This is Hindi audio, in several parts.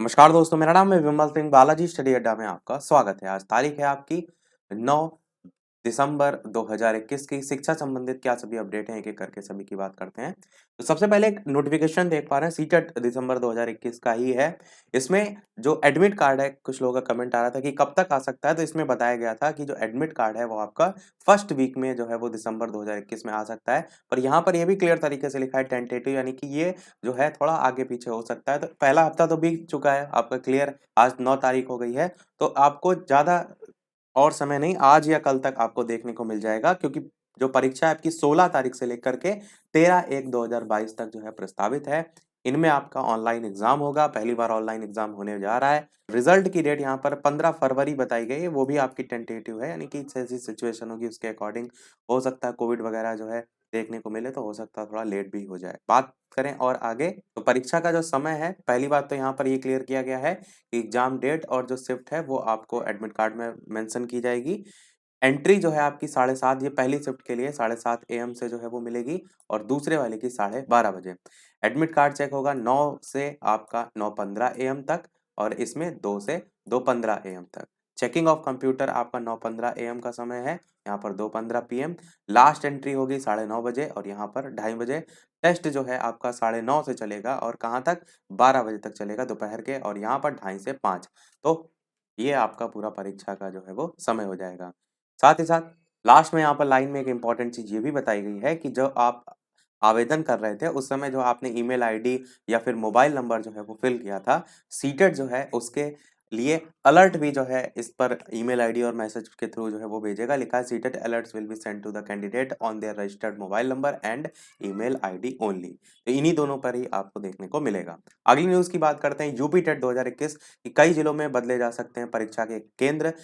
नमस्कार दोस्तों, मेरा नाम है विमल सिंह। बालाजी स्टडी अड्डा में आपका स्वागत है। आज तारीख है आपकी 9 दिसंबर 2021 की। शिक्षा संबंधित क्या सभी अपडेट हैं, एक-एक करके सभी की बात करते हैं। तो सबसे पहले एक नोटिफिकेशन देख पा रहे हैं, सीटेट दिसंबर 2021 का ही है। इसमें जो एडमिट कार्ड है, कुछ लोगों का कमेंट आ रहा था कि कब तक आ सकता है, तो इसमें बताया गया था कि जो एडमिट कार्ड है वो आपका फर्स्ट वीक में जो है वो दिसंबर 2021 में आ सकता है। पर यहाँ पर ये भी क्लियर तरीके से लिखा है टेंटेटिव, यानी कि ये जो है थोड़ा आगे पीछे हो सकता है। तो पहला हफ्ता तो बीत चुका है आपका, क्लियर। आज 9 तारीख हो गई है, तो आपको ज़्यादा और समय नहीं, आज या कल तक आपको देखने को मिल जाएगा, क्योंकि जो परीक्षा है आपकी 16 तारीख से लेकर के 13/1/2022 तक जो है प्रस्तावित है। इनमें आपका ऑनलाइन एग्जाम होगा, पहली बार ऑनलाइन एग्जाम होने जा रहा है। रिजल्ट की डेट यहाँ पर 15 फरवरी बताई गई है, वो भी आपकी टेंटेटिव है, यानी कि जैसी सिचुएशन होगी उसके अकॉर्डिंग हो सकता है कोविड वगैरह जो है देखने को मिले, तो हो सकता है थोड़ा लेट भी हो जाए। बात करें और आगे, तो परीक्षा का जो समय है, पहली बात तो यहाँ पर ये क्लियर किया गया है कि एग्जाम डेट और जो शिफ्ट है वो आपको एडमिट कार्ड में मेंशन की जाएगी। एंट्री जो है आपकी 7:30, ये पहली शिफ्ट के लिए 7:30 AM से जो है वो मिलेगी, और दूसरे वाले की 12:30 बजे। एडमिट कार्ड चेक होगा 9 से आपका 9:15 AM तक, और इसमें 2 से 2:15 AM तक। चेकिंग ऑफ कंप्यूटर आपका 9:15 AM का समय है, यहाँ पर 2:15 PM। लास्ट एंट्री होगी 9:30 बजे, और यहाँ पर 2:30 बजे। टेस्ट जो है आपका 9:30 से चलेगा, और कहाँ तक, 12 बजे तक चलेगा दोपहर के, और यहाँ पर 2:30 से 5। तो ये आपका पूरा परीक्षा का जो है वो समय हो जाएगा। साथ ही साथ लास्ट में यहाँ पर लाइन में एक इम्पॉर्टेंट चीज़ ये भी बताई गई है कि जो आप आवेदन कर रहे थे, उस समय जो आपने ईमेल आईडी या फिर मोबाइल नंबर जो है वो फिल किया था, सीटेट जो है उसके लिए अलर्ट भी जो है इस पर ईमेल आईडी और मैसेज के थ्रू जो है वो भेजेगा। लिखा है, CTET alerts will be sent to the candidate on their registered mobile number and email ID only. तो इन्हीं दोनों पर ही आपको देखने को मिलेगा। अगली न्यूज़ की बात करते हैं, यूपी टेट 2021 कि कई जिलों में बदले जा सकते हैं परीक्षा के केंद्र।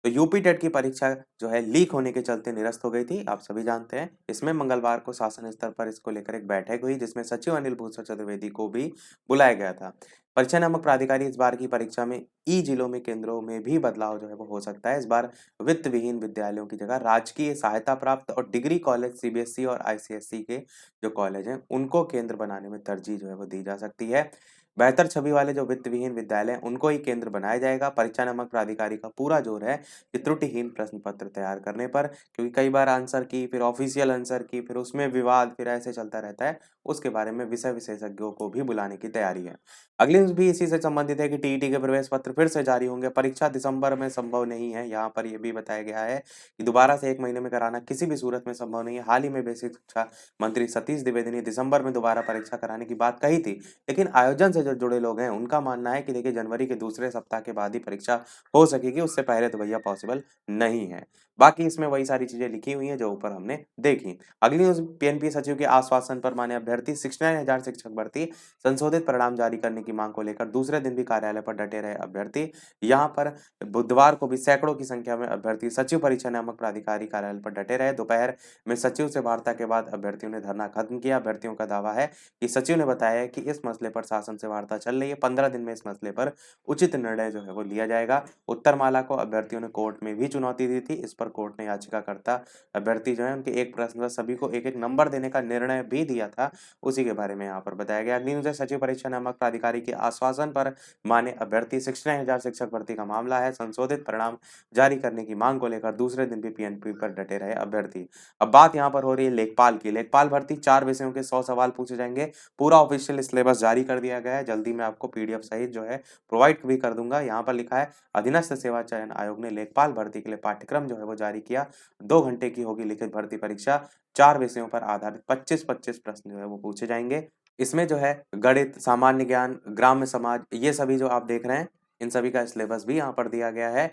तो यूपी टेट की परीक्षा जो है लीक होने के चलते निरस्त हो गई थी, आप सभी जानते हैं। इसमें मंगलवार को शासन स्तर पर इसको लेकर एक बैठक हुई, जिसमें सचिव अनिल भूषण चतुर्वेदी को भी बुलाया गया था। परीक्षा नामक प्राधिकारी इस बार की परीक्षा में ई जिलों में केंद्रों में भी बदलाव जो है वो हो सकता है। इस बार वित्त विहीन विद्यालयों की जगह राजकीय सहायता प्राप्त और डिग्री कॉलेज सीबीएसई और आईसीएसई के जो कॉलेज हैं उनको केंद्र बनाने में तरजीह जो है वो दी जा सकती है। बेहतर छवि वाले जो वित्त विहीन विद्यालय हैं, उनको ही केंद्र बनाया जाएगा। परीक्षा नामक प्राधिकारी का पूरा जोर है कि त्रुटिहीन प्रश्न पत्र तैयार करने पर, क्योंकि कई बार आंसर की, फिर ऑफिशियल आंसर की, फिर उसमें विवाद, फिर ऐसे चलता रहता है। उसके बारे में विषय विशेषज्ञों को भी बुलाने की तैयारी है। अगली न्यूज़ भी इसी से संबंधित है कि टीईटी के प्रवेश पत्र फिर से जारी होंगे। परीक्षा दिसंबर में संभव नहीं है, यहाँ पर ये भी बताया गया है कि दोबारा से 1 महीने में कराना किसी भी सूरत में संभव नहीं है। हाल ही में बेसिक शिक्षा मंत्री सतीश द्विवेदी ने दिसंबर में दोबारा परीक्षा कराने की बात कही थी, लेकिन आयोजन से जो जुड़े लोग हैं उनका मानना है कि देखिए जनवरी के दूसरे सप्ताह के बाद ही परीक्षा हो सकेगी, उससे पहले तो भैया पॉसिबल नहीं है। बाकी इसमें वही सारी चीजें लिखी हुई हैं जो ऊपर हमने देखी। अगली न्यूज़, पीएनपी सचिव के आश्वासन पर माने अभ्यर्थी 69,000 शिक्षक भर्ती, संशोधित परिणाम जारी करने की मांग को लेकर दूसरे दिन भी कार्यालय पर डटे रहे अभ्यर्थी। यहाँ पर बुधवार को भी सैकड़ों की संख्या में अभ्यर्थी सचिव परीक्षा नामक प्राधिकारी कार्यालय पर डटे रहे। दोपहर में सचिव से वार्ता के बाद अभ्यर्थियों ने धरना खत्म किया। अभ्यर्थियों का दावा है कि सचिव ने बताया है कि इस मसले पर शासन से वार्ता चल रही है, 15 दिन में इस मसले पर उचित निर्णय जो है वो लिया जाएगा। उत्तरमाला को अभ्यर्थियों ने कोर्ट में भी चुनौती दी थी। इस पर कोर्ट ने याचिकाकर्ता अभ्यर्थी जो है उनके एक प्रश्न पर सभी को एक-एक नंबर देने का निर्णय भी दिया था, उसी के बारे में यहाँ पर बताया गया। अगली न्यूज़ है, सचिव परीक्षा नामक प्राधिकारी के आश्वासन पर माने अभ्यर्थी 69,000 शिक्षक भर्ती का मामला है। संशोधित परिणाम जारी करने की मांग को लेकर दूसरे दिन भी पीएनपी पर डटे रहे अभ्यर्थी। अब बात यहाँ पर हो रही है लेखपाल की। लेखपाल भर्ती 4 विषयों के 100 सवाल पूछे जाएंगे। पूरा ऑफिशियल सिलेबस जारी कर दिया गया है। जल्दी मैं आपको पीडीएफ सहित जो है प्रोवाइड भी कर दूंगा। यहाँ पर लिखा है, अधीनस्थ सेवा चयन आयोग ने लेखपाल भर्ती के लिए पाठ्यक्रम जो है वो जारी किया। 2 घंटे की होगी लिखित भर्ती परीक्षा। 4 विषयों पर आधारित 25-25 प्रश्न जो है वो पूछे जाएंगे। इसमें जो है गणित, सामान्य ज्ञान, ग्राम्य समाज, ये सभी जो आप देख रहे हैं, इन सभी का सिलेबस भी यहाँ पर दिया गया है।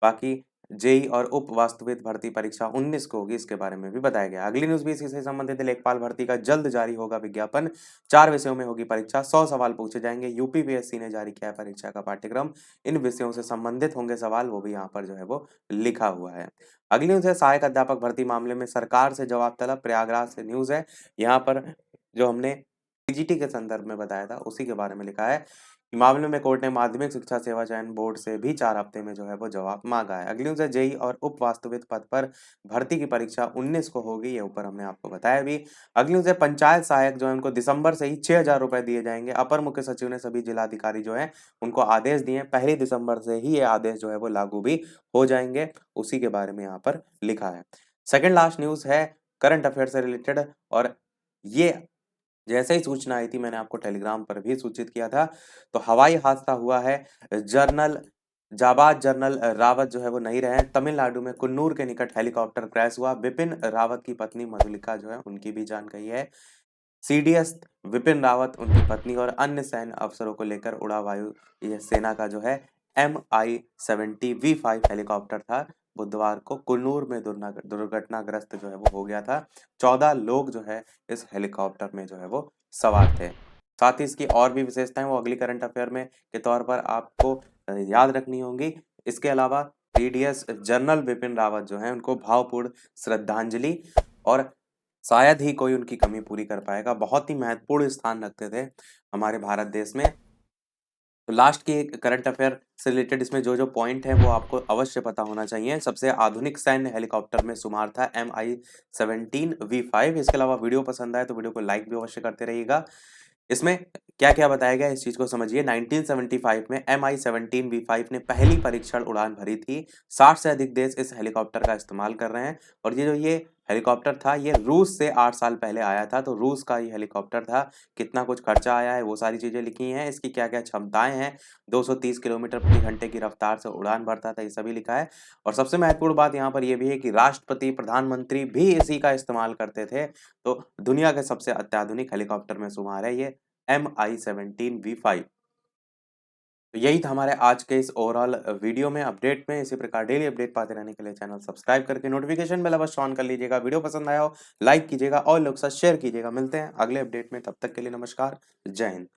बाकी जेई और उप वास्तविक भर्ती परीक्षा 19 को होगी, इसके बारे में भी बताया गया। अगली न्यूज़ भी इसी से संबंधित है, लेखपाल भर्ती का जल्द जारी होगा विज्ञापन। 4 विषयों में होगी परीक्षा, 100 सवाल पूछे जाएंगे। यूपीपीएससी ने जारी किया है परीक्षा का पाठ्यक्रम। इन विषयों से संबंधित होंगे सवाल, वो भी यहाँ पर जो है वो लिखा हुआ है। अगली न्यूज़ है, सहायक अध्यापक भर्ती मामले में सरकार से जवाब तलब। प्रयागराज से न्यूज़ है, यहाँ पर जो हमने पीजीटी के संदर्भ में बताया था उसी के बारे में लिखा है कि मामले में कोर्ट ने माध्यमिक शिक्षा सेवा चयन बोर्ड से भी 4 हफ्ते में जो है वो जवाब मांगा है। अगली न्यूज़ है जेईई और उप वास्तविक पद पर भर्ती की परीक्षा 19 को होगी, ये ऊपर हमने आपको बताया भी। अगली न्यूज़ है पंचायत सहायक जो है उनको दिसंबर से ही 6,000 रुपए दिए जाएंगे। अपर मुख्य सचिव ने सभी जिलाधिकारी जो है उनको आदेश दिए हैं। 1 दिसंबर से ही ये आदेश जो है वो लागू भी हो जाएंगे, उसी के बारे में यहाँ पर लिखा है। सेकंड लास्ट न्यूज़ है करंट अफेयर से रिलेटेड, और ये जैसे ही सूचना आई थी मैंने आपको टेलीग्राम पर भी सूचित किया था। तो हवाई हादसा हुआ है, जनरल जाबाज जनरल रावत जो है वो नहीं रहे। तमिलनाडु में कुन्नूर के निकट हेलीकॉप्टर क्रैश हुआ। विपिन रावत की पत्नी मधुलिका जो है उनकी भी जान गई है। सीडीएस विपिन रावत, उनकी पत्नी और अन्य सैन्य अफसरों को लेकर उड़ा वायु ये सेना का जो है MI-70V5 हेलीकॉप्टर था। बुधवार को कुन्नूर में दुर्घटनाग्रस्त जो है वो हो गया था। 14 लोग जो है इस हेलीकॉप्टर में जो है वो सवार थे। साथ ही इसकी और भी विशेषताएं वो अगली करंट अफेयर में के तौर पर आपको याद रखनी होंगी। इसके अलावा सीडीएस जनरल बिपिन रावत जो है उनको भावपूर्ण श्रद्धांजलि, और शायद ही कोई उनकी कमी पूरी कर पाएगा। बहुत ही महत्वपूर्ण स्थान रखते थे हमारे भारत देश में। तो लास्ट की एक करंट अफेयर से रिलेटेड इसमें जो पॉइंट है वो आपको अवश्य पता होना चाहिए। सबसे आधुनिक सैन्य हेलीकॉप्टर में शुमार था MI-17V5। इसके अलावा वीडियो पसंद आए तो वीडियो को लाइक भी अवश्य करते रहिएगा। इसमें क्या-क्या बताया गया है इस चीज़ को समझिए। 1975 में MI-17V5 ने पहली परीक्षण उड़ान भरी थी। 60 से अधिक देश इस हेलीकॉप्टर का इस्तेमाल कर रहे हैं, और ये हेलीकॉप्टर था ये रूस से 8 साल पहले आया था। तो रूस का ये हेलीकॉप्टर था। कितना कुछ खर्चा आया है वो सारी चीज़ें लिखी हैं। इसकी क्या-क्या क्षमताएँ हैं, 230 किलोमीटर प्रति घंटे की रफ्तार से उड़ान भरता था, ये सभी लिखा है। और सबसे महत्वपूर्ण बात यहाँ पर ये भी है कि राष्ट्रपति, प्रधानमंत्री भी इसी का इस्तेमाल करते थे। तो दुनिया के सबसे अत्याधुनिक हेलीकॉप्टर में शुमार है ये MI-17V5। तो यही था हमारे आज के इस ओवरऑल वीडियो में अपडेट में। इसी प्रकार डेली अपडेट पाते रहने के लिए चैनल सब्सक्राइब करके नोटिफिकेशन बेल अवश्य ऑन कर लीजिएगा। वीडियो पसंद आया हो लाइक कीजिएगा और लोग साथ शेयर कीजिएगा। मिलते हैं अगले अपडेट में, तब तक के लिए नमस्कार, जय हिंद।